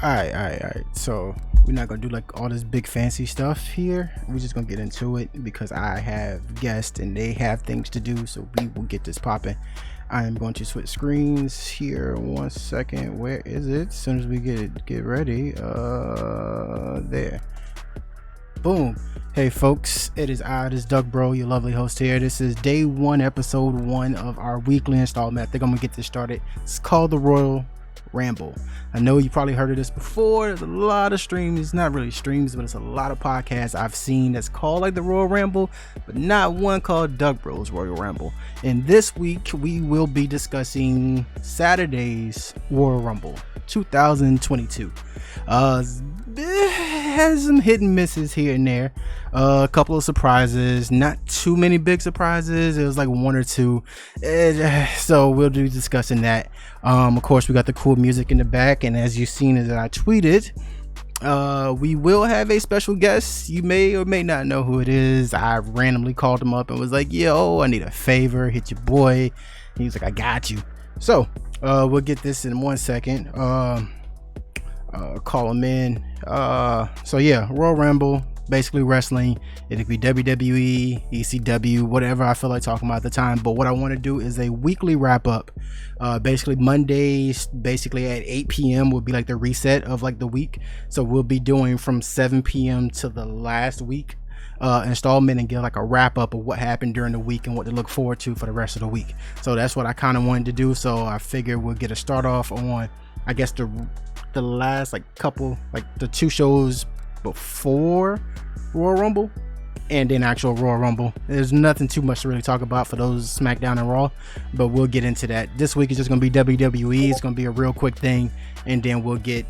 All right. So we're not gonna do like all this big fancy stuff here. We're just gonna get into it because I have guests and they have things to do. So we will get this popping. I am going to switch screens here. 1 second. Where is it? As soon as we get ready. There. Boom. Hey folks, it is Duckbro, your lovely host here. This is day 1, episode 1 of our weekly installment. I think I'm gonna get this started. It's called the Royal Ramble. I know you probably heard of this before. There's a lot of streams, not really streams, but it's a lot of podcasts I've seen that's called like the Royal Ramble, but not one called Duckbro's Royal Ramble. And this week we will be discussing Saturday's Royal Rumble 2022. Has some hit and misses here and there. A couple of surprises, not too many big surprises. It was like 1 or 2. So we'll be discussing that. Of course, we got the cool music in the back, and as you've seen as I tweeted, we will have a special guest. You may or may not know who it is. I randomly called him up and was like, yo, I need a favor, hit your boy. He was like, I got you. So we'll get this in 1 second. Call him in. So yeah, Royal Ramble, basically wrestling. It could be WWE, ECW, whatever I feel like talking about at the time. But what I want to do is a weekly wrap up. Basically Mondays, basically at 8 p.m. will be like the reset of like the week. So we'll be doing from 7 p.m. to the last week installment and get like a wrap up of what happened during the week and what to look forward to for the rest of the week. So that's what I kind of wanted to do. So I figured we'll get a start off on, I guess, the last like couple, like the 2 shows before Royal Rumble and then actual Royal Rumble. There's nothing too much to really talk about for those SmackDown and Raw, but we'll get into that. This week is just gonna be WWE. It's gonna be a real quick thing, and then we'll get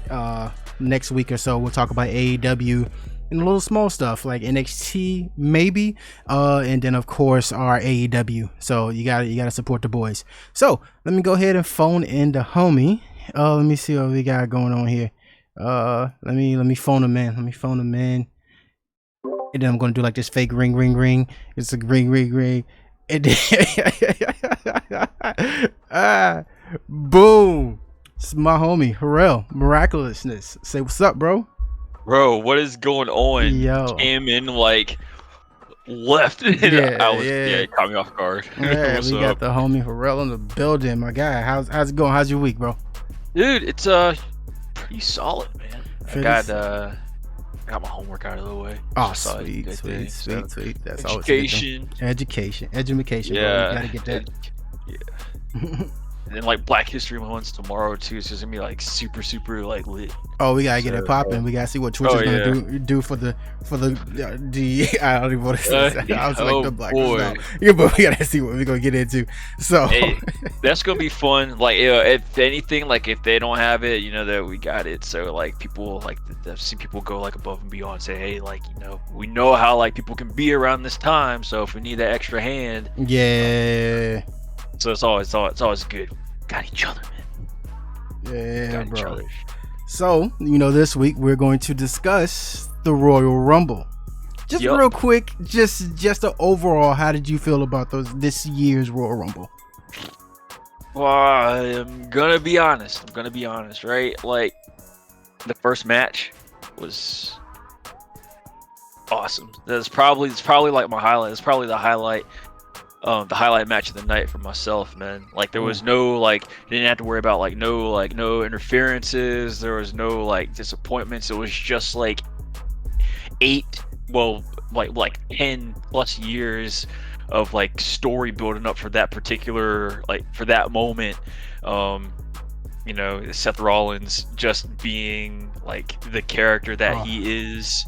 next week or so we'll talk about AEW and a little small stuff like NXT maybe, and then of course our AEW. So you gotta support the boys. So let me go ahead and phone in the homie. Let me see what we got going on here. Let me phone him in. And then I'm gonna do like this fake ring. It's a ring. And then boom. It's my homie, Harrell. Miraculousness. Say what's up, bro. Bro, what is going on? Yo. Came in like left. Yeah, it caught me off guard. Yeah, we got the homie Harrell in the building, my guy. How's it going? How's your week, bro? Dude, it's pretty solid, man. I got my homework out of the way. Oh, So sweet. That's education. always education, Yeah, bro. You gotta get that. Yeah. And then like Black History Month's tomorrow too. It's just gonna be like super like lit. Oh, we gotta get it popping. We gotta see what Twitch is gonna do for the I don't even want to say that. I was like the Black History. Yeah, but we gotta see what we're gonna get into. So hey, that's gonna be fun. Like, if anything, like if they don't have it, you know that we got it. So like people like I've seen people go like above and beyond. Say, hey, like we know how like people can be around this time. So if we need that extra hand, yeah. So it's always good. Got each other, man. Yeah, bro. So, this week we're going to discuss the Royal Rumble. Just real quick, just the overall, how did you feel about this year's Royal Rumble? Well, I'm gonna be honest, right? Like, the first match was awesome. It's probably like my highlight. It's probably the highlight match of the night for myself, man. Like there was no didn't have to worry about no interferences. There was no like disappointments. It was just like 10 plus years of like story building up for that particular for that moment. Seth Rollins just being like the character that he is,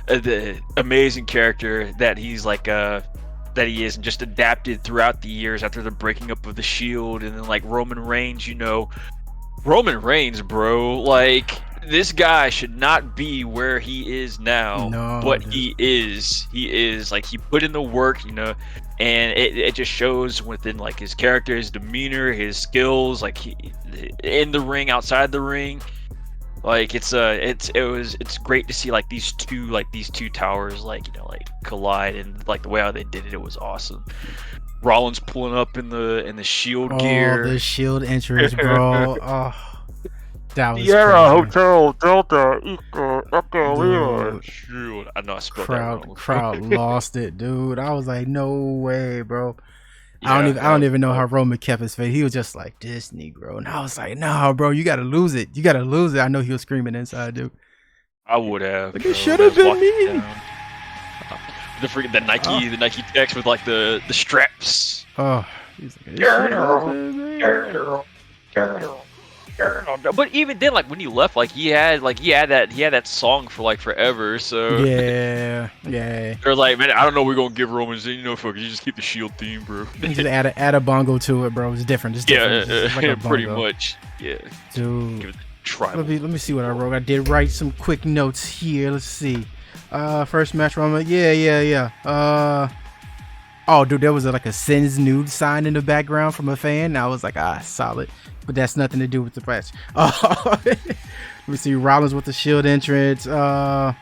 the amazing character that he's that he is, and just adapted throughout the years after the breaking up of the Shield. And then like Roman Reigns, bro, like this guy should not be where he is now, but he is like, he put in the work, and it just shows within like his character, his demeanor, his skills, like he in the ring, outside the ring. Like it's great to see like these two towers collide, and like the way how they did it, it was awesome. Rollins pulling up in the Shield gear. The Shield entrance, bro. That was Sierra crazy. Hotel Delta Echo Lima. Shoot, I know I spelled that wrong. Crowd lost it, dude. I was like, no way, bro. Yeah, I don't even know how Roman kept his face. He was just like, this Negro. And I was like, nah, bro, you gotta lose it. You gotta lose it. I know he was screaming inside, dude. I would have. Like, it should have been me. The Nike text with like the straps. Oh, he's like, but even then, like when he left, like he had that song for like forever. So yeah. They're like, man, I don't know. We're gonna give Roman, fuck it, you just keep the Shield theme, bro. Just add a bongo to it, bro. It's different. It's different. Yeah, it's like pretty much. Yeah, dude. Let me see what I wrote. I did write some quick notes here. Let's see. First match, Roman. Yeah. Oh, dude, there was like a Sins nude sign in the background from a fan. I was like, solid. But that's nothing to do with the match. Let me see. Rollins with the Shield entrance. And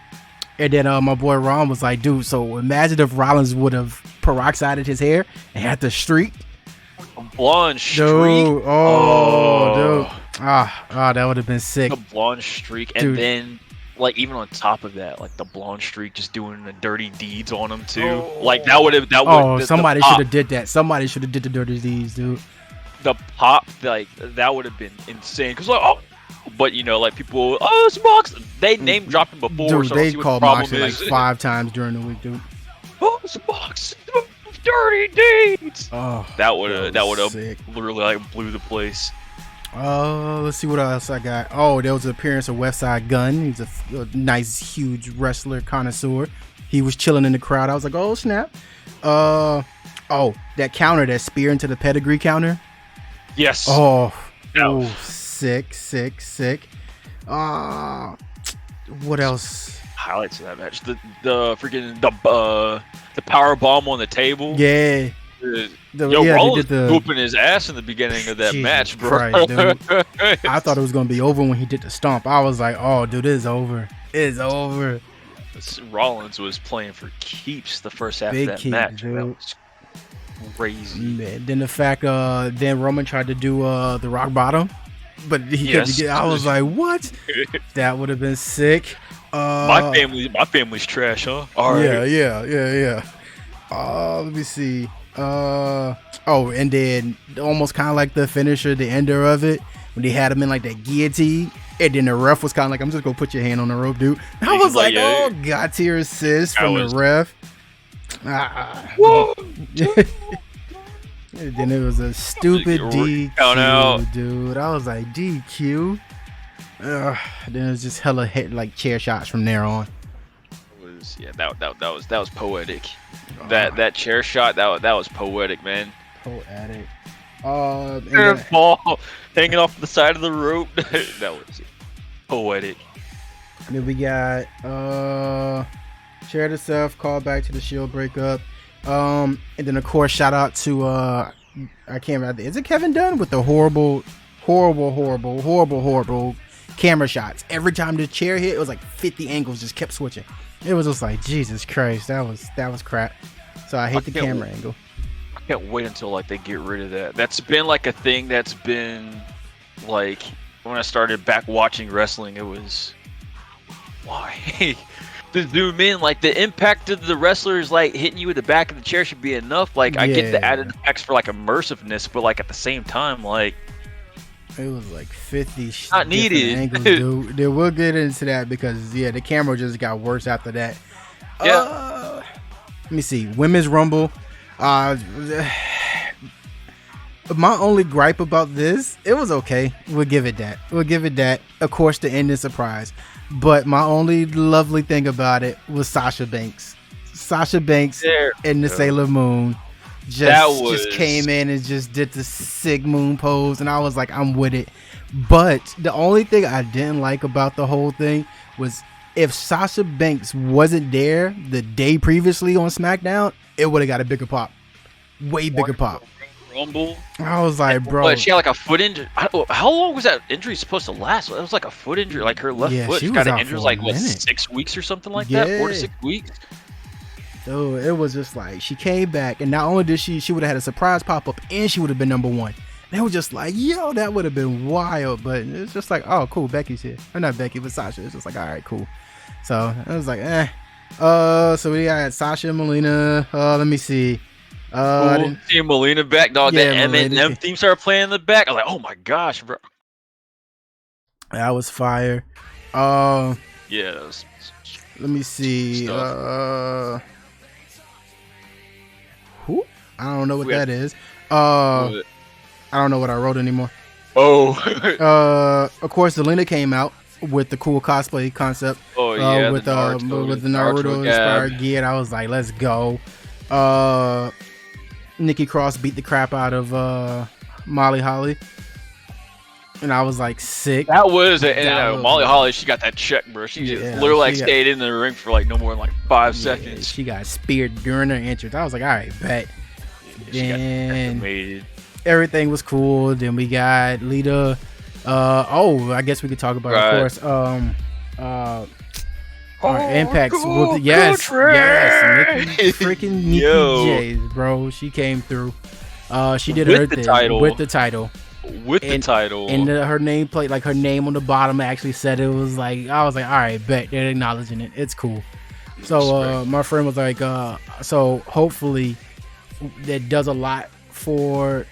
then my boy Ron was like, dude, so imagine if Rollins would have peroxided his hair and had the streak. A blonde streak? Dude. Dude. That would have been sick. The blonde streak. And dude. Then, like, even on top of that, like, the blonde streak just doing the dirty deeds on him, too. Like, that would have... somebody should have did that. Somebody should have did the dirty deeds, dude. The pop, like, that would have been insane. Because, like, but, you know, like, people... Oh, it's Mox! They name-dropped him before, dude, so they called Moxley like 5 times during the week, dude. Oh, it's Mox! Dirty deeds! Oh, that would have literally, like, blew the place. Let's see what else I got. Oh, there was an appearance of Westside Gunn. He's a nice, huge wrestler connoisseur. He was chilling in the crowd. I was like, oh, snap. That counter, that spear into the pedigree counter. Yes. Sick. What else? Highlights of that match. The freaking the power bomb on the table. Yeah. Rollins was whooping his ass in the beginning of that match, bro. Christ, dude. I thought it was gonna be over when he did the stomp. I was like, oh, dude, it's over. It's over. Rollins was playing for keeps the first half of that match. Dude. That was crazy. Man, then the fact, then Roman tried to do the rock bottom, but he couldn't get. I was like, what? That would have been sick. My family's trash, huh? All right. Yeah. Let me see. And then almost kind of like the finisher, the ender of it, when they had him in like that guillotine, and then the ref was kind of like, I'm just gonna put your hand on the rope, dude. I was like, God tier assist from the ref. And then it was a stupid DQ, dude. I was like, DQ. Then it was just hella hit like chair shots from there on. That was poetic. That chair shot that was poetic, man. Poetic. And ball hanging off the side of the rope. That was poetic. And then we got chair to Seth, call back to the Shield breakup. And then of course shout out to I can't remember. Is it Kevin Dunn with the horrible camera shots? Every time the chair hit, it was like 50 angles, just kept switching. It was just like, Jesus Christ, that was crap. So I hate the camera angle. I can't wait until like they get rid of that. That's been like a thing that's been like when I started back watching wrestling, it was why? To zoom in, like the impact of the wrestlers like hitting you with the back of the chair should be enough. Like I get the added effects for like immersiveness, but like at the same time, like it was like 50 not needed angles, dude. We'll get into that because the camera just got worse after that. Let me see. Women's Rumble. My only gripe about this, it was okay. We'll give it that. Of course, the ending surprise. But my only lovely thing about it was Sasha Banks and the Sailor Moon. Just came in and just did the Sig Moon pose, and I was like, I'm with it. But the only thing I didn't like about the whole thing was if Sasha Banks wasn't there the day previously on SmackDown, it would have got a bigger pop. Way bigger pop. Rumble. I was like, bro. But she had like a foot injury. How long was that injury supposed to last? It was like a foot injury, like her left foot. She got injured like 6 weeks or something like that? 4 to 6 weeks? So it was just like she came back, and not only did she would have had a surprise pop up, and she would have been number one. They were just like, yo, that would have been wild. But it's just like, oh, cool, Becky's here. Or not Becky, but Sasha. It's just like, all right, cool. So I was like, eh. So we got Sasha and Melina. Let me see. Seeing Melina back, dog. Yeah, that Eminem theme started playing in the back. I was like, oh my gosh, bro. That was fire. Yeah, that was. Let me see. Who? I don't know what that is. I don't know what I wrote anymore. Oh. Of course, Lita came out with the cool cosplay concept. Oh yeah, with the Naruto inspired gear. And I was like, let's go. Nikki Cross beat the crap out of Molly Holly. And I was like, sick. That was it. And Molly Holly, she got that check, bro. She just literally stayed in the ring for like no more than like 5 seconds. She got speared during her entrance. I was like, all right, bet. Then everything was cool. Then we got Lita. I guess we could talk about, of course, our impacts. Yes, Nikki, freaking Nikki J, bro. She came through. She did her thing with the title. And her nameplate, like her name on the bottom, actually said it was like, I was like, all right, bet they're acknowledging it. It's cool. So my friend was like, so hopefully that does a lot for.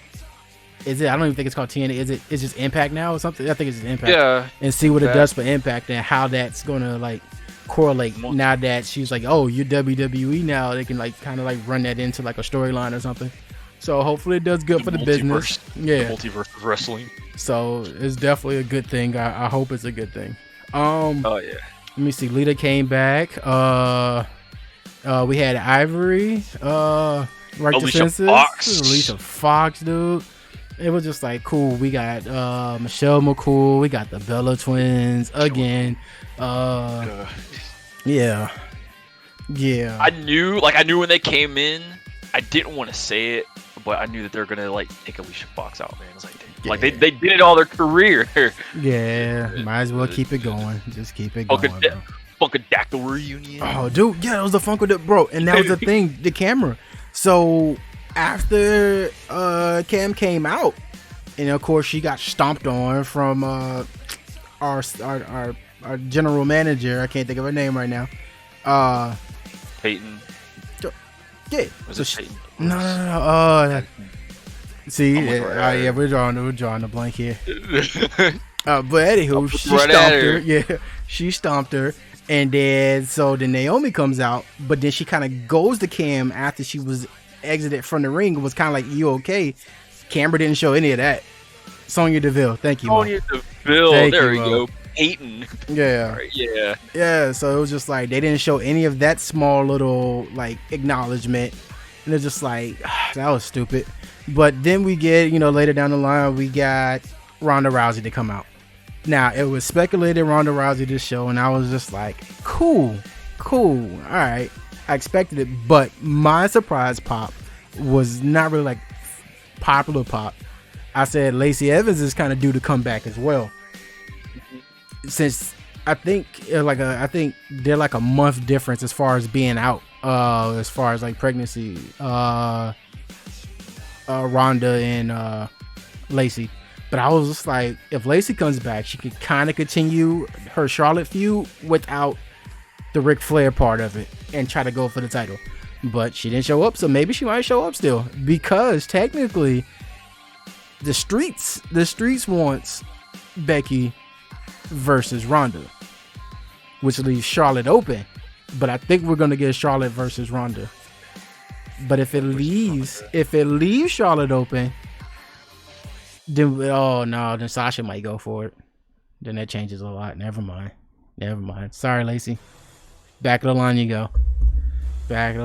Is it? I don't even think it's called TNA. Is it? It's just Impact now or something? I think it's just Impact. Yeah. And see what it does for Impact and how that's gonna like correlate now that she's like, oh, you're WWE now. They can like kind of like run that into like a storyline or something. So hopefully it does good for the business. Yeah. Multiverse of wrestling. So it's definitely a good thing. I hope it's a good thing. Oh yeah. Let me see. Lita came back. We had Ivory. Alicia Fox. Alicia Fox, dude. It was just like cool. We got Michelle McCool. We got the Bella Twins again. Yeah. I knew when they came in. I didn't want to say it, but I knew that they're gonna like take Alicia Fox out, man. It's like they did it all their career. Yeah, might as well keep it going. Just keep it going. Funkadactyl reunion. Oh, dude, yeah, it was a Funkadactyl, bro. And that was the thing, the camera. So after Cam came out, and of course she got stomped on from our general manager. I can't think of her name right now. Peyton. Yeah. Was it Peyton? No. See, we're drawing the blank here. But anywho, she stomped her. Yeah, she stomped her. And then Naomi comes out, but then she kind of goes to Cam after she was exited from the ring. It was kind of like, you okay? Camera didn't show any of that. Sonya Deville, thank you. Sonya Deville, there we go. Peyton. Yeah. Yeah, so it was just like they didn't show any of that small little like acknowledgement. And it's just like, that was stupid. But then we get, later down the line, we got Ronda Rousey to come out. Now, it was speculated Ronda Rousey this show, and I was just like, cool. All right. I expected it, but my surprise pop was not really like popular pop. I said Lacey Evans is kind of due to come back as well. Since I think they're like a month difference as far as being out, as far as like pregnancy, Ronda and Lacey. But I was just like, if Lacey comes back, she could kind of continue her Charlotte feud without the Ric Flair part of it and try to go for the title. But she didn't show up, so maybe she might show up still, because technically the streets wants Becky versus Ronda, which leaves Charlotte open. But I think we're gonna get Charlotte versus Ronda. But if it leaves Charlotte open, then Sasha might go for it. Then that changes a lot. Never mind. Sorry, Lacey. Back of the line you go. I'm trying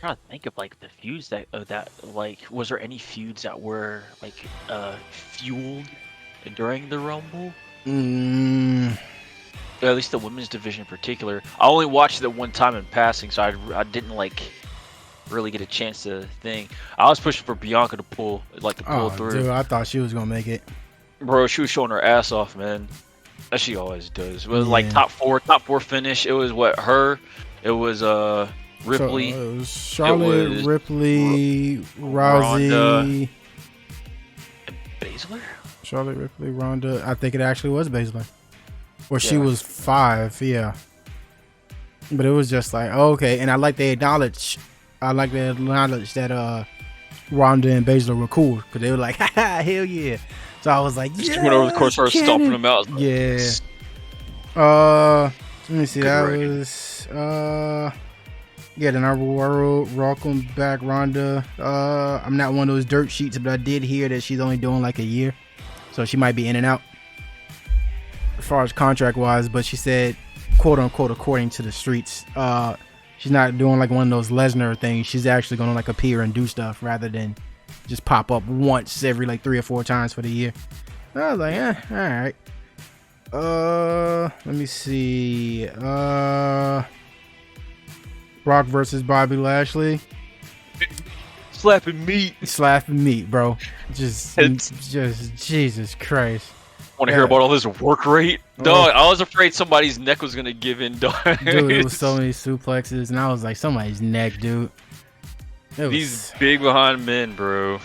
to think of like the feuds that like, was there any feuds that were like fueled during the Rumble? Or at least the women's division in particular. I only watched it one time in passing, so I didn't like really get a chance to think. I was pushing for Bianca to pull through. Dude, I thought she was gonna make it. Bro, she was showing her ass off, man. As she always does. It was like top four finish. It was it was Ripley. So it was Charlotte, Ripley, Rousey, Baszler. Charlotte, Ripley, Ronda. I think it actually was Baszler. Or she was 5, yeah. But it was just like, okay. And I like they acknowledge that Ronda and Baszler were cool. Because they were like, haha, hell yeah. So I was like, yeah. Just went over the course, started stomping them out. Like, yeah. Let me see. Then I welcome back Ronda. I'm not one of those dirt sheets, but I did hear that she's only doing like a year. So she might be in and out as far as contract wise, but she said, quote unquote, according to the streets, she's not doing like one of those Lesnar things. She's actually going to like appear and do stuff rather than just pop up once every like 3 or 4 times for the year. I was like, all right. Let me see. Brock versus Bobby Lashley. Slapping meat, bro. Just Jesus Christ. Want to hear about all this work rate? Dog, I was afraid somebody's neck was gonna give in, dog. Dude, it was so many suplexes, and I was like, somebody's neck, dude. These big behind men, bro.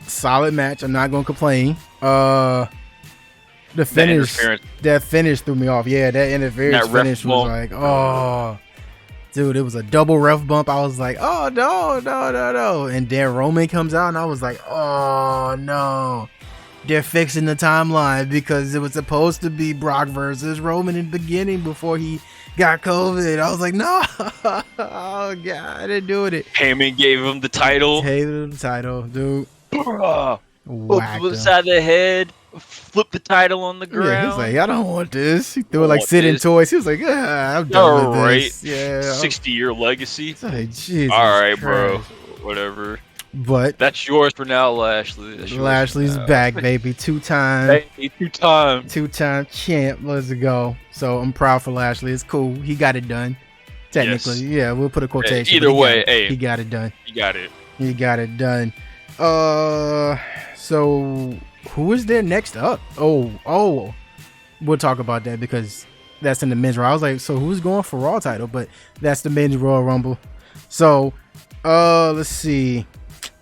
Solid match. I'm not gonna complain. The finish, that finish threw me off. Yeah, that interference finish was like, oh, dude, it was a double ref bump. I was like, oh no. And then Roman comes out, and I was like, oh no. They're fixing the timeline because it was supposed to be Brock versus Roman in the beginning before he got COVID. I was like, no. Oh, God, I didn't do it. Heyman gave him the title. Dude. Whacked him side of the head. Flip the title on the ground. Yeah, he was like, I don't want this. He threw it like sitting toys. He was like, I'm done with this. Yeah, 60-year legacy. Like, Jesus all right, Christ. bro. Whatever. But that's yours for now, Lashley. Lashley's back, baby. Two-time champ. Let's go. So I'm proud for Lashley. It's cool. He got it done. Technically, yeah. We'll put a quotation. Either way, he got it done. He got it done. So who is there next up? Oh, we'll talk about that because that's in the men's Raw. I was like, so who's going for Raw title? But that's the men's Royal Rumble. So, let's see.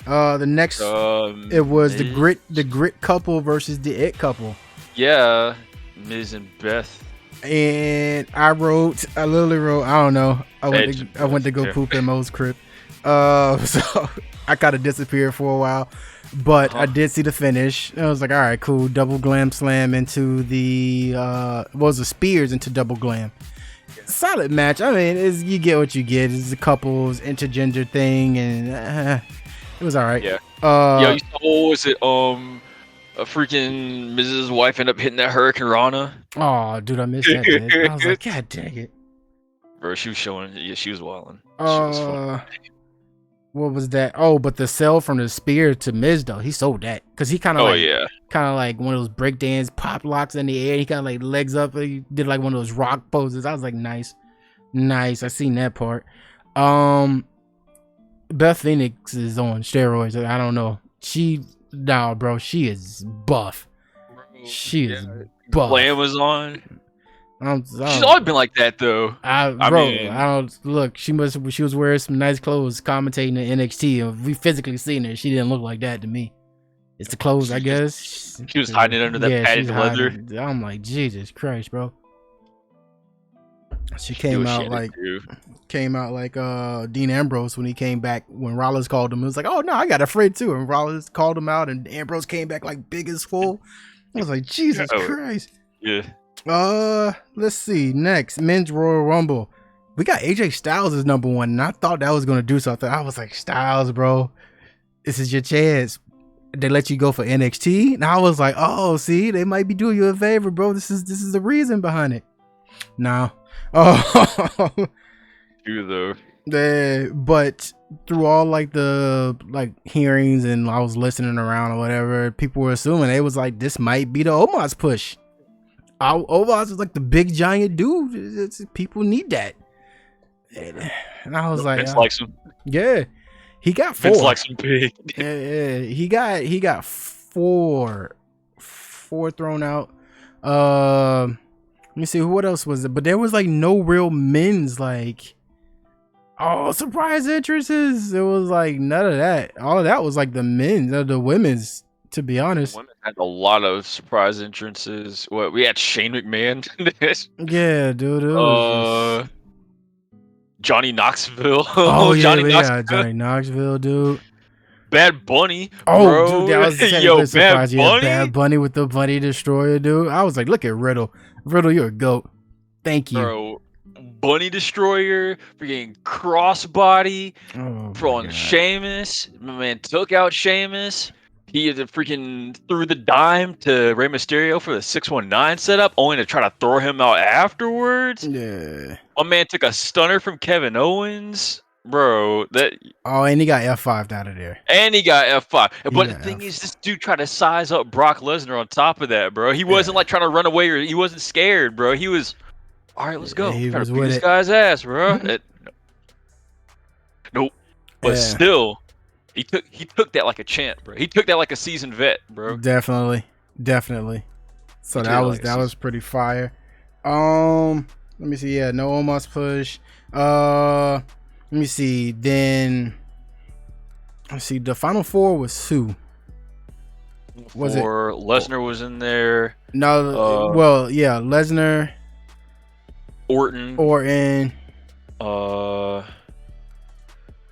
The next it was the grit couple versus the it couple. Yeah, Miz and Beth. And I literally wrote, I don't know. I went to go poop in Mo's crib. So I kind of disappeared for a while, but I did see the finish. I was like, all right, cool. Double glam slam into the the spears into double glam. Solid match. I mean, you get what you get. It's a couples intergender thing, and it was all right. Yeah. You saw, was it a freaking Mrs. wife ended up hitting that Hurricane Rana? Oh, dude, I missed that bit. I was like, God dang it. Bro, she was showing. Yeah, she was wilding. What was that? Oh, but the sell from the spear to Miz though, he sold that because he kind of like one of those breakdance pop locks in the air. He kind of like legs up. He did like one of those rock poses. I was like, nice. I seen that part. Beth Phoenix is on steroids. I don't know. She is buff. She is buff. Glam was on. She's always been like that though. I don't look. She was wearing some nice clothes commentating in NXT. And we physically seen her. She didn't look like that to me. It's the clothes, I guess. She was hiding it under that padded leather. I'm like, Jesus Christ, bro. She came out like Dean Ambrose when he came back when Rollins called him. It was like, oh no, I got afraid too. And Rollins called him out, and Ambrose came back like big as full. I was like, Jesus Christ. Yeah. Let's see. Next, men's Royal Rumble. We got AJ Styles as number 1, and I thought that was gonna do something. I was like, Styles, bro, this is your chance. They let you go for NXT, and I was like, oh, see, they might be doing you a favor, bro. This is the reason behind it. No. Oh, true though. But through all like the hearings, and I was listening around or whatever, people were assuming it was like this might be the Omos push. Omos is like the big giant dude. People need that. And I was like, Vince likes him. Yeah, he got 4. Vince likes him big. Yeah, he got 4 thrown out. Let me see what else was it. But there was like no real men's like surprise entrances. It was like none of that. All of that was like the men's or the women's. To be honest, Women had a lot of surprise entrances. What we had Shane McMahon. Yeah, dude. It was just... Johnny Knoxville. Oh yeah, Johnny Knoxville, dude. Bad Bunny. Oh, bro. Dude, that was a Yo, surprise. Bad Bunny? Yeah, Bad Bunny with the Bunny Destroyer, dude. I was like, look at Riddle. Riddle, you're a goat. Thank you, bro. Bunny Destroyer, freaking crossbody, from Sheamus. My man took out Sheamus. He freaking threw the dime to Rey Mysterio for the 619 setup, only to try to throw him out afterwards. Yeah. My man took a stunner from Kevin Owens, bro. And he got F5'd out of there. And he got F5. But the thing is, this dude tried to size up Brock Lesnar on top of that, bro. He wasn't like trying to run away, or he wasn't scared, bro. He was, all right, let's go. He was to beat this guy's ass, bro. Nope. But still. He took that like a champ, bro. He took that like a seasoned vet, bro. Definitely. So that was pretty fire. Let me see. Yeah, no Omos push. Let me see. Then let's see. The final four was who? Was it Lesnar was in there? No. Lesnar, Orton.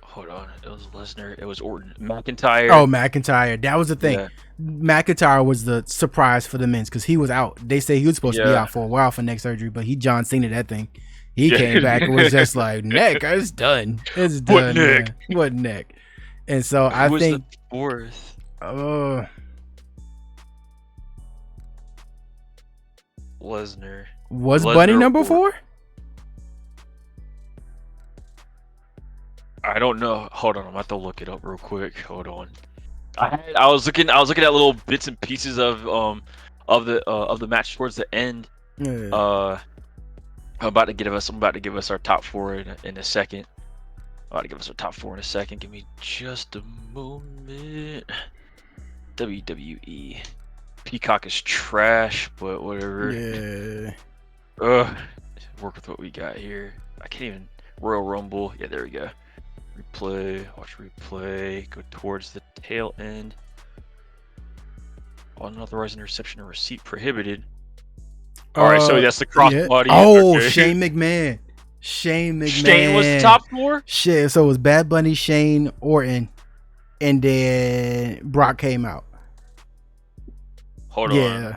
Hold on, it was Lesnar. It was Orton. McIntyre. Oh, McIntyre. That was the thing. Yeah. McIntyre was the surprise for the men's because he was out. They say he was supposed to be out for a while for neck surgery, but he John Cena that thing. He came back and was just like, neck, it's done. It's done. What neck? And so I think the fourth. Lesnar. Was Bunny number 4? I don't know. Hold on, I'm about to look it up real quick. Hold on. I was looking at little bits and pieces of the match towards the end. I'm about to give us our top 4 in a second. Give me just a moment. WWE. Peacock is trash, but whatever. Yeah. Work with what we got here. I can't even. Royal Rumble. Yeah, there we go. Replay, watch replay, go towards the tail end. Unauthorized interception or receipt prohibited. Alright, so that's the crossbody. Shane McMahon. Shane was the top 4? Shit, so it was Bad Bunny, Shane, Orton, and then Brock came out. Hold on.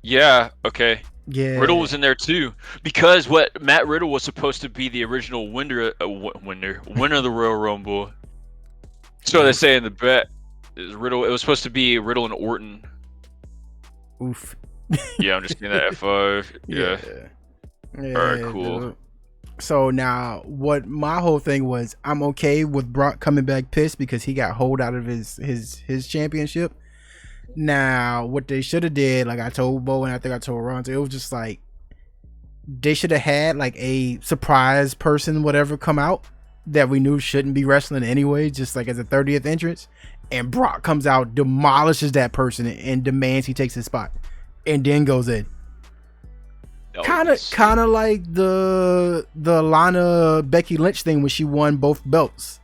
Yeah, okay. Yeah, Riddle was in there too, because Matt Riddle was supposed to be the original winner of the Royal Rumble. So they say in the bet is Riddle. It was supposed to be Riddle and Orton. Oof. Yeah, I'm just seeing that F5. Yeah. All right, cool. Dude. So now, what my whole thing was, I'm okay with Brock coming back pissed because he got hold out of his championship. Now, what they should have did, like I told Bo and I think I told Ron, it was just like they should have had like a surprise person, whatever, come out that we knew shouldn't be wrestling anyway, just like as a 30th entrance, and Brock comes out, demolishes that person, and demands he takes his spot, and then goes in. Kind of like the Lana Becky Lynch thing when she won both belts.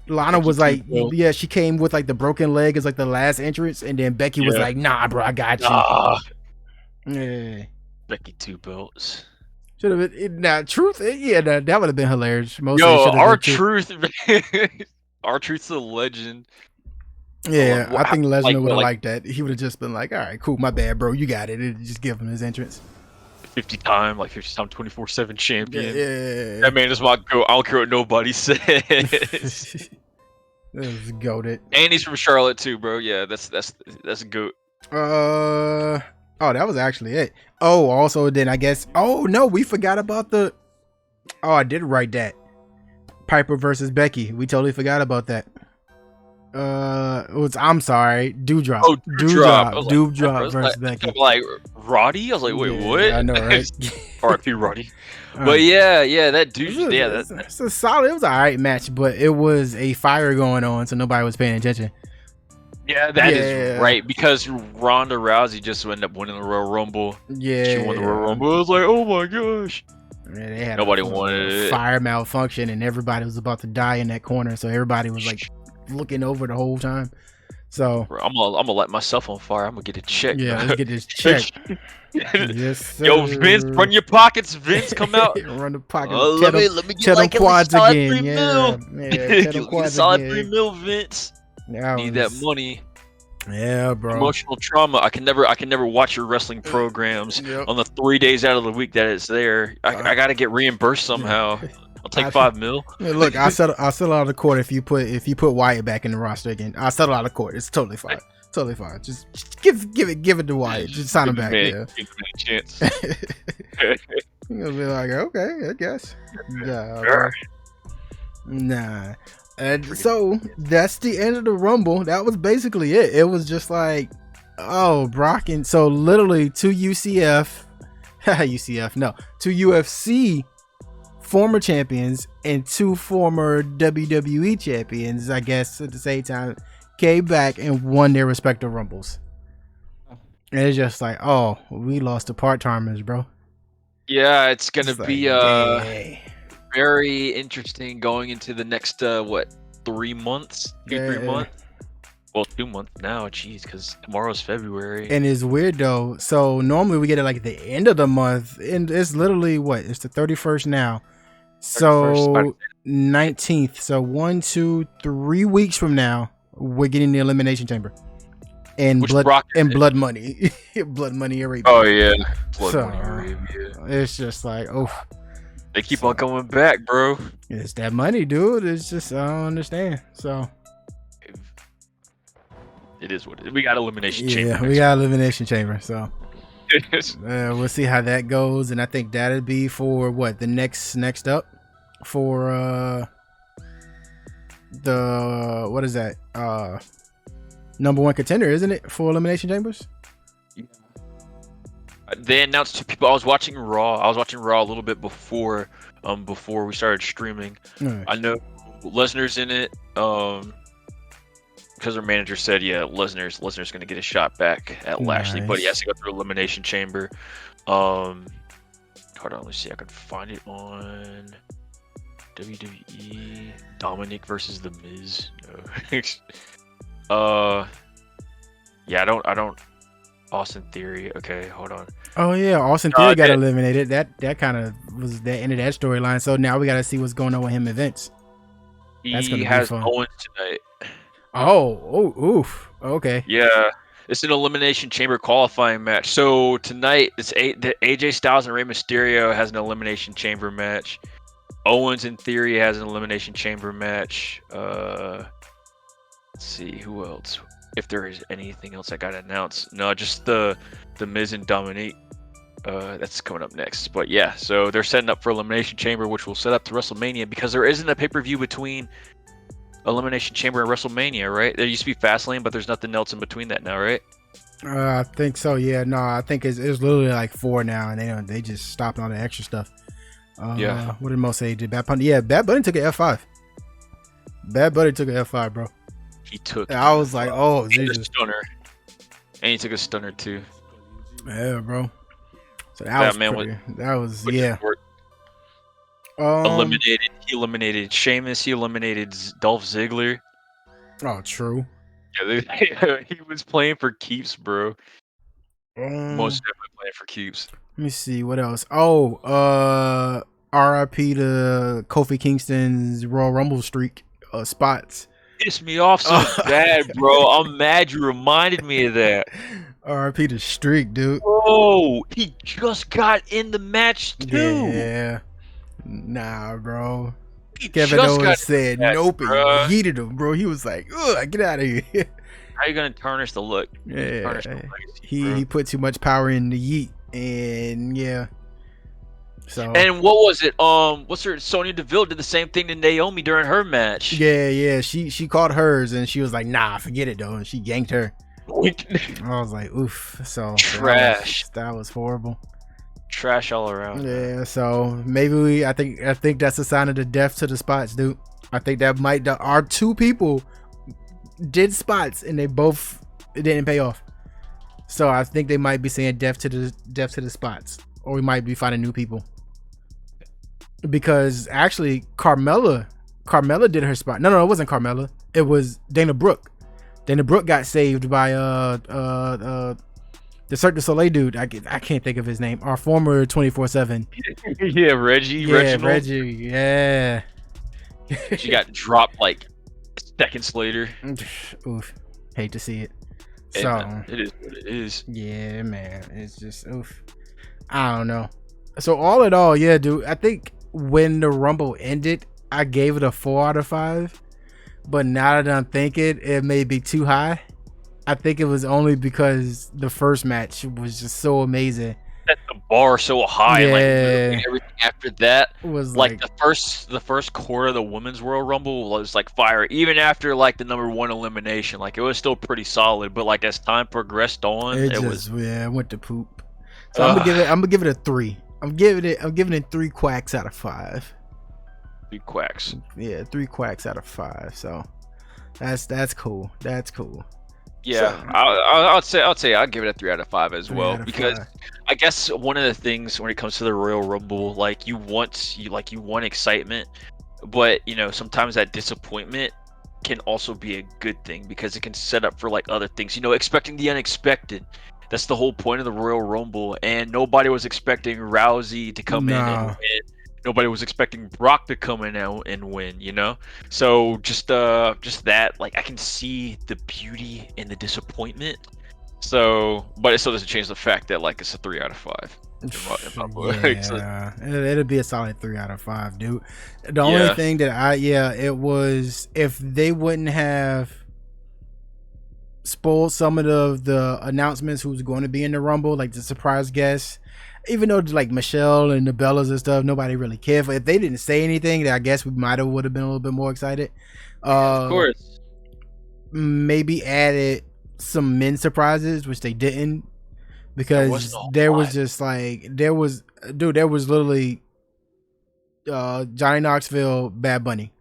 Lana was like, she came with like the broken leg as like the last entrance, and then Becky was like, nah, bro, I got you. Yeah. Becky 2 belts. Should have been Truth. That would have been hilarious. R-Truth's a legend. Yeah, I think Lesnar would have liked that. He would have just been like, all right, cool, my bad, bro, you got it. And just give him his entrance. 50-time 24/7 champion. Yeah. That man is my goat. I don't care what nobody says. That was goated. And he's from Charlotte too, bro. Yeah, that's a goat. That was actually it. Oh, also then I guess. Oh no, we forgot about the. Oh, I did write that. Piper versus Becky. We totally forgot about that. I'm sorry, Doudrop. Oh, Doudrop versus Becky. Like Roddy. I was like, wait, what? I know, right? R.I.P. Roddy. But that dude. That's a solid. It was an alright match, but it was a fire going on, so nobody was paying attention. Yeah, that is right, because Ronda Rousey just ended up winning the Royal Rumble. Yeah, she won the Royal Rumble. I was like, oh my gosh. Yeah, they had nobody wanted it. Fire malfunction, and everybody was about to die in that corner. So everybody was like looking over the whole time. So Bro, I'm gonna light myself on fire. I'm gonna get a check. Yeah, bro. Let's get this check. Yes, sir. Yo, Vince, run your pockets. Vince, come out. Run the pocket. Let me get like quads again. 3 mil. Solid 3 mil, Vince. Need that money. Yeah, bro. Emotional trauma. I can never watch your wrestling programs on the 3 days out of the week that it's there. I gotta get reimbursed somehow. I'll take 5 mil. Look, I'll settle out of court if you put Wyatt back in the roster again. I'll settle out of court. It's totally fine. Totally fine. Just give it to Wyatt. Just sign him back. Yeah. Give him a chance. You'll be like, okay, I guess. Yeah. Nah. And so that's the end of the Rumble. That was basically it. It was just like, oh, Brock, and so literally two UFC former champions and two former WWE champions, I guess, at the same time, came back and won their respective Rumbles. And it's just like, oh, we lost the part-timers, bro. Yeah, it's gonna be very interesting going into the next 3 months? 3 months? Well, 2 months now, jeez, because tomorrow's February. And it's weird though. So normally we get it like at the end of the month, and it's literally it's the 31st now. So 19th. So 1, 2, 3 weeks from now, we're getting the Elimination Chamber. And blood money. Blood money Arabia. Oh yeah. Blood money Arabia. It's just like, oh. They keep on coming back, bro. It's that money, dude. It's just, I don't understand. So it is what it is. We got Elimination Chamber. Yeah, we got Elimination Chamber. So we'll see how that goes. And I think that'll be for the next up for the, what is that? Number one contender, isn't it, for Elimination Chambers? Yeah. They announced 2 people. I was watching Raw a little bit before we started streaming. Right. I know Lesnar's in it because our manager said, Lesnar's gonna get a shot back at Lashley, but he has to go through Elimination Chamber. Hold on, let's see. I can find it on WWE. Dominic versus The Miz. No. Yeah, I don't. Austin Theory. Okay, hold on. Oh yeah, Austin Theory got eliminated. That kind of was the end of that storyline. So now we got to see what's going on with him and Vince. That's gonna be fun. Owens tonight. Oh, oof. Okay. Yeah, it's an Elimination Chamber qualifying match. So tonight, the AJ Styles and Rey Mysterio has an Elimination Chamber match. Owens and Theory has an Elimination Chamber match. Let's see who else. If there is anything else I gotta announce. No, just the Miz and Dominique. That's coming up next. But yeah, so they're setting up for Elimination Chamber, which will set up to WrestleMania, because there isn't a pay-per-view between Elimination Chamber and WrestleMania, right? There used to be Fastlane, but there's nothing else in between that now, right? I think so. Yeah, no, I think it's literally like 4 now, and they just stopped all the extra stuff. Yeah. What did Mo say? Did Bad Bunny? Yeah, Bad Bunny took an F5. Bad Bunny took an F5, bro. He took. I was like, oh, Jesus. Stunner. And he took a stunner too. Yeah, bro. So that was yeah. He eliminated Sheamus. He eliminated Dolph Ziggler. Oh, true. Yeah, he was playing for keeps, bro. Most definitely playing for keeps. Let me see what else. Oh, RIP to Kofi Kingston's Royal Rumble streak spots. Pissed me off so bad, bro. I'm mad you reminded me of that. RIP the streak, dude. Oh, he just got in the match too. Yeah. Nah, bro. Kevin Owens said nope and yeeted him, bro. He was like, ugh, get out of here. How you gonna tarnish the look? Yeah. He put too much power in the yeet, and yeah. So, and what was it? What's her? Sonya Deville did the same thing to Naomi during her match. Yeah. She caught hers, and she was like, "Nah, forget it, though." And she yanked her. I was like, "Oof!" So trash. That was horrible. Trash all around. Yeah. So maybe I think that's a sign of the death to the spots, dude. I think that our 2 people did spots and it didn't pay off. So I think they might be saying death to the spots, or we might be finding new people. Because actually, Carmella did her spot. No, it wasn't Carmella. It was Dana Brooke. Dana Brooke got saved by the Cirque du Soleil dude. I can't think of his name. Our former 24/7. Yeah, Reggie. Yeah. She got dropped like seconds later. Oof. Hate to see it. Hey, So man, it is what it is. Yeah, man. It's just oof. I don't know. So all in all, yeah, dude. I think when the Rumble ended, I gave it a 4 out of 5. But now that I'm thinking, it may be too high. I think it was only because the first match was just so amazing. Set the bar so high, Yeah. like everything after that Was like the first quarter of the Women's Royal Rumble was like fire. Even after like the number 1 elimination, like it was still pretty solid. But like as time progressed on, it went to poop. So I'm gonna give it a 3. I'm giving it 3 quacks out of 5. 3 quacks. Yeah, 3 quacks out of 5. So that's cool. That's cool. Yeah, so, I'd say I'd give it a 3 out of 5 as well, because I guess one of the things when it comes to the Royal Rumble, like you want excitement, but you know sometimes that disappointment can also be a good thing because it can set up for like other things. You know, expecting the unexpected. That's the whole point of the Royal Rumble, and nobody was expecting Rousey to come in and win. Nobody was expecting Brock to come in and win, you know? So just that, like I can see the beauty in the disappointment. So, but it still doesn't change the fact that like it's a 3 out of 5. Yeah, it'll be a solid 3 out of 5, dude. The only thing that it was if they wouldn't have spoiled some of the announcements who's going to be in the Rumble, like the surprise guests. Even though like Michelle and the Bellas and stuff, nobody really cared. But if they didn't say anything, then I guess we would have been a little bit more excited. Of course. Maybe added some men surprises, which they didn't, because there was literally Johnny Knoxville, Bad Bunny.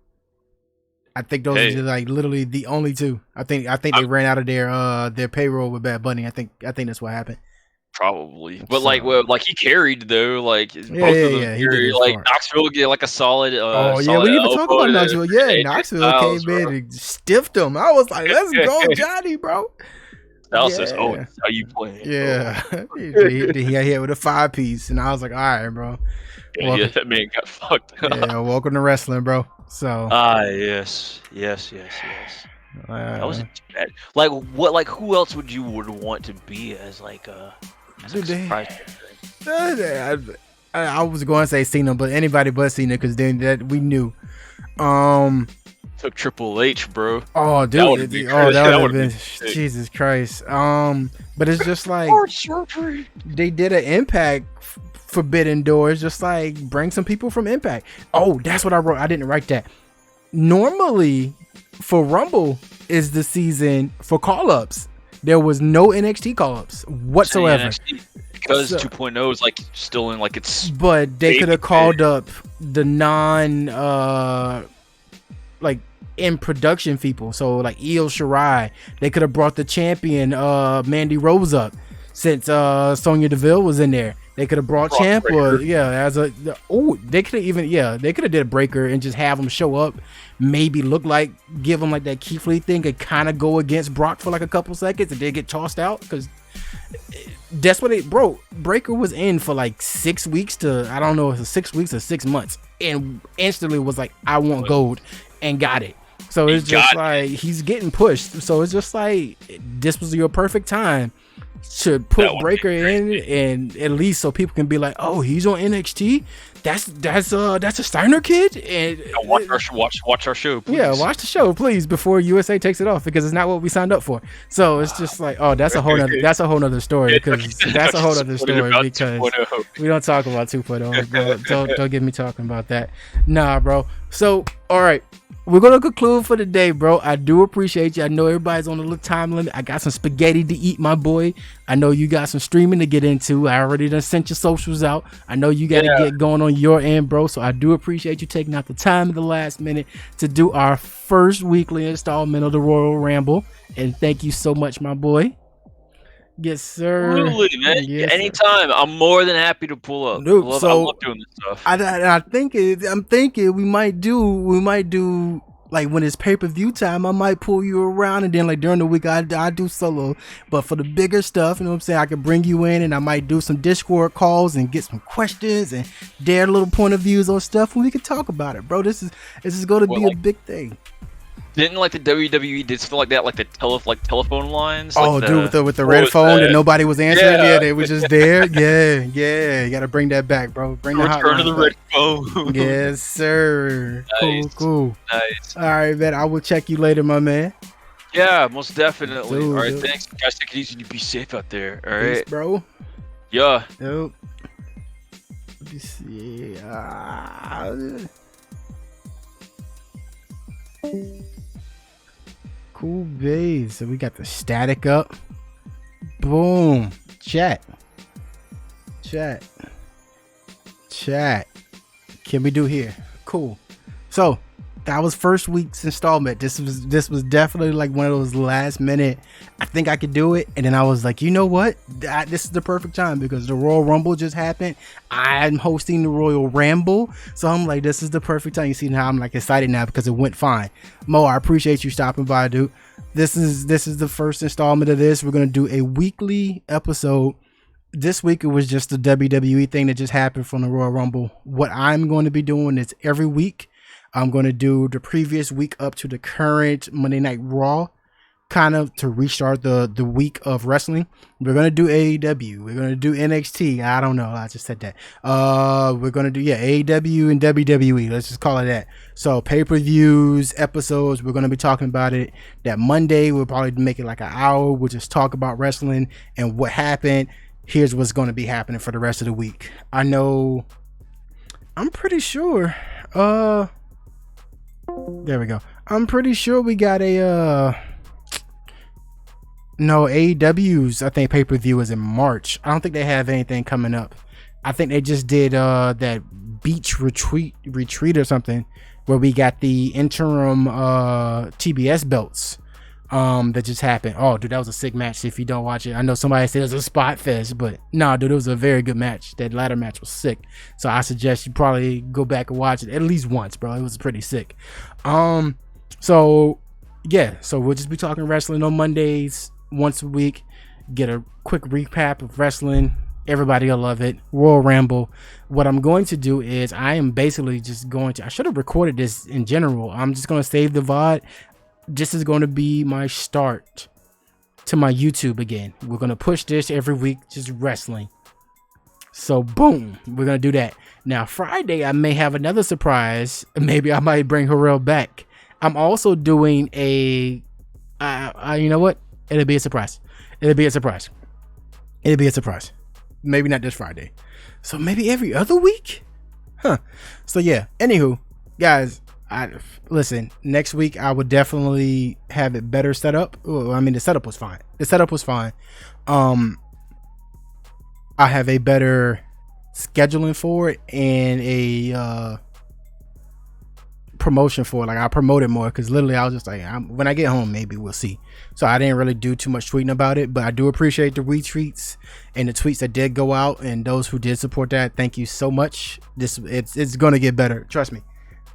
I think those are like literally the only 2. I think they ran out of their payroll with Bad Bunny. I think that's what happened. Probably, but like he carried though, like both of them carried, like Knoxville get like a solid. We didn't even talk about Knoxville. Yeah, Knoxville came in and stiffed him. I was like, "Let's go, Johnny, bro." Styles says, "Oh, that's how you play." Yeah, he hit with a 5-piece, and I was like, "All right, bro." Yeah, that man got fucked. Yeah, welcome to wrestling, bro. So. Yes. That wasn't too bad. Like what? Like who else would want to be as like a surprise? I was going to say Cena, but anybody but Cena, because then that we knew. Took Triple H, bro. Oh, dude. That would have been Jesus Christ. But it's just like they did an Impact Forbidden Doors, just like bring some people from Impact. Oh, that's what I wrote. I didn't write that. Normally, for Rumble is the season for call-ups. There was no NXT call-ups whatsoever. Because 2.0 is like still in like it's. But they could have called up the like in production people. So like Io Shirai, they could have brought the champion Mandy Rose up since Sonya Deville was in there. They could have brought Ciampa, they could have did a breaker and just have them show up, maybe give them like that Keith Lee thing and kind of go against Brock for like a couple seconds and then get tossed out, because that's what Breaker was in for like 6 weeks to, I don't know if it was 6 weeks or 6 months, and instantly was like, I want gold, and got it. So it's just like he's getting pushed. So it's just like this was your perfect time to put Breaker in, and at least so people can be like, oh, he's on NXT. That's a Steiner kid. And watch our show, please. Yeah, watch the show, please, before USA takes it off, because it's not what we signed up for. So it's just like, oh, that's a whole nother story, because that's a whole other story, because we don't talk about 2.0. Don't get me talking about that. Nah, bro. So all right, we're gonna conclude for the day, bro. I do appreciate you. I know everybody's on the time limit. I got some spaghetti to eat, my boy. I know you got some streaming to get into. I already done sent your socials out. I know you got to get going on your end, bro. So I do appreciate you taking out the time at the last minute to do our first weekly installment of the Royal Ramble. And thank you so much, my boy. Yes, sir. Absolutely, man. Yes, anytime. Sir. I'm more than happy to pull up. Dude, I love doing this stuff. I'm thinking we might do like when it's pay-per-view time, I might pull you around, and then like during the week I do solo. But for the bigger stuff, you know what I'm saying, I can bring you in, and I might do some Discord calls and get some questions and their little point of views on stuff, and we can talk about it, bro. This is going to be a big thing. Didn't like the WWE did stuff like that, like the telephone lines? Oh, like dude, with the red phone that nobody was answering. Yeah, they were just there. Yeah. You got to bring that back, bro. Bring the return to the red phone. Yes, sir. Nice. Cool. Nice. All right, man. I will check you later, my man. Yeah, most definitely. Dude, all right, thanks, guys. Take it easy. You be safe out there. All right, peace, bro. Yeah. Nope. Let me see. Cool base. So we got the static up. Boom. Chat. Can we do here? Cool. So that was first week's installment. This was definitely like one of those last minute, I think I could do it, and then I was like, you know what, this is the perfect time because the Royal Rumble just happened. I'm hosting the Royal Ramble, so I'm like, this is the perfect time. You see how I'm like excited now because it went fine. Mo, I appreciate you stopping by, dude. This is the first installment of this. We're gonna do a weekly episode. This week it was just the WWE thing that just happened from the Royal Rumble. What I'm going to be doing is every week I'm going to do the previous week up to the current Monday Night Raw, kind of to restart the week of wrestling. We're going to do AEW. We're going to do NXT. I don't know. I just said that. We're going to do, AEW and WWE. Let's just call it that. So pay-per-views, episodes, we're going to be talking about it. That Monday, we'll probably make it like an hour. We'll just talk about wrestling and what happened. Here's what's going to be happening for the rest of the week. I'm pretty sure. There we go. I'm pretty sure we got AEW's, I think pay-per-view is in March. I don't think they have anything coming up. I think they just did that beach retreat or something where we got the interim TBS belts that just happened. Oh, dude, that was a sick match. If you don't watch it, I know somebody said it was a spot fest, but nah, dude, it was a very good match. That ladder match was sick. So I suggest you probably go back and watch it at least once, bro. It was pretty sick. So we'll just be talking wrestling on Mondays once a week. Get a quick recap of wrestling. Everybody will love it. Royal Ramble. What I'm going to do is I am basically just going to, I should have recorded this in general. I'm just going to save the VOD. This is going to be my start to my YouTube again. We're going to push this every week, just wrestling. So boom, we're going to do that. Now Friday, I may have another surprise. Maybe I might bring Harrell back. I'm also doing you know what? It'll be a surprise. Maybe not this Friday. So maybe every other week? Huh. So yeah, anywho, guys, listen, next week I would definitely have it better set up. I mean, the setup was fine. I have a better scheduling for it and a promotion for it. Like, I promote it more because literally I was just like, when I get home, maybe we'll see. So I didn't really do too much tweeting about it, but I do appreciate the retweets and the tweets that did go out, and those who did support that, thank you so much. It's gonna get better, trust me,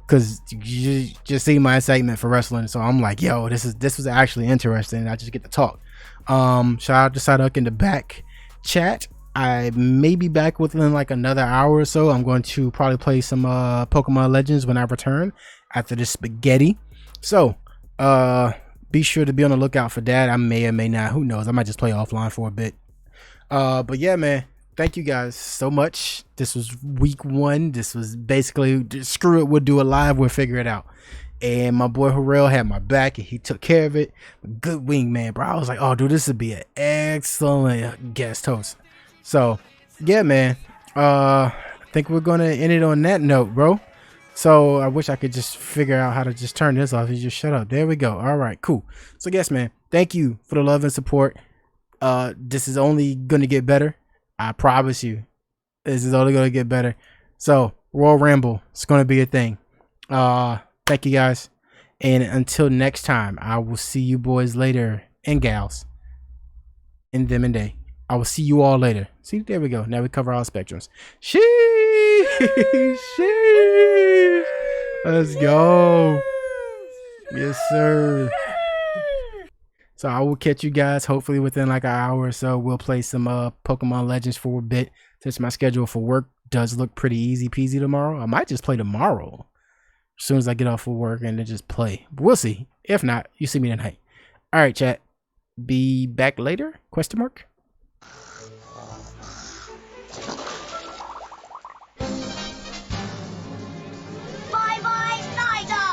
because you just see my excitement for wrestling. So I'm like, yo, this was actually interesting. I just get to talk. Shout out to Saduk in the back chat. I may be back within like another hour or so. I'm going to probably play some Pokemon Legends when I return after this spaghetti. So be sure to be on the lookout for that. I may or may not, who knows, I might just play offline for a bit. But yeah, man, thank you guys so much. This was week 1. This was basically, screw it, we'll do it live, we'll figure it out. And my boy Harrell had my back and he took care of it. Good wingman, bro. I was like, oh dude, this would be an excellent guest host. So yeah, man, I think we're gonna end it on that note, bro. So I wish I could just figure out how to just turn this off. You just shut up. There we go. All right, cool. So yes, man, thank you for the love and support. This is only gonna get better. I promise you. This is only gonna get better. So Royal Ramble, it's gonna be a thing. Thank you guys. And until next time, I will see you boys later and gals. In them and they. I will see you all later. See, there we go. Now we cover all spectrums. Sheesh. Sheesh. Let's go. Yes, sir. So I will catch you guys hopefully within like an hour or so. We'll play some Pokemon Legends for a bit. Since my schedule for work does look pretty easy peasy tomorrow. I might just play tomorrow. As soon as I get off of work and then just play. But we'll see. If not, you see me tonight. All right, chat. Be back later? Question mark? Bye-bye, Lita!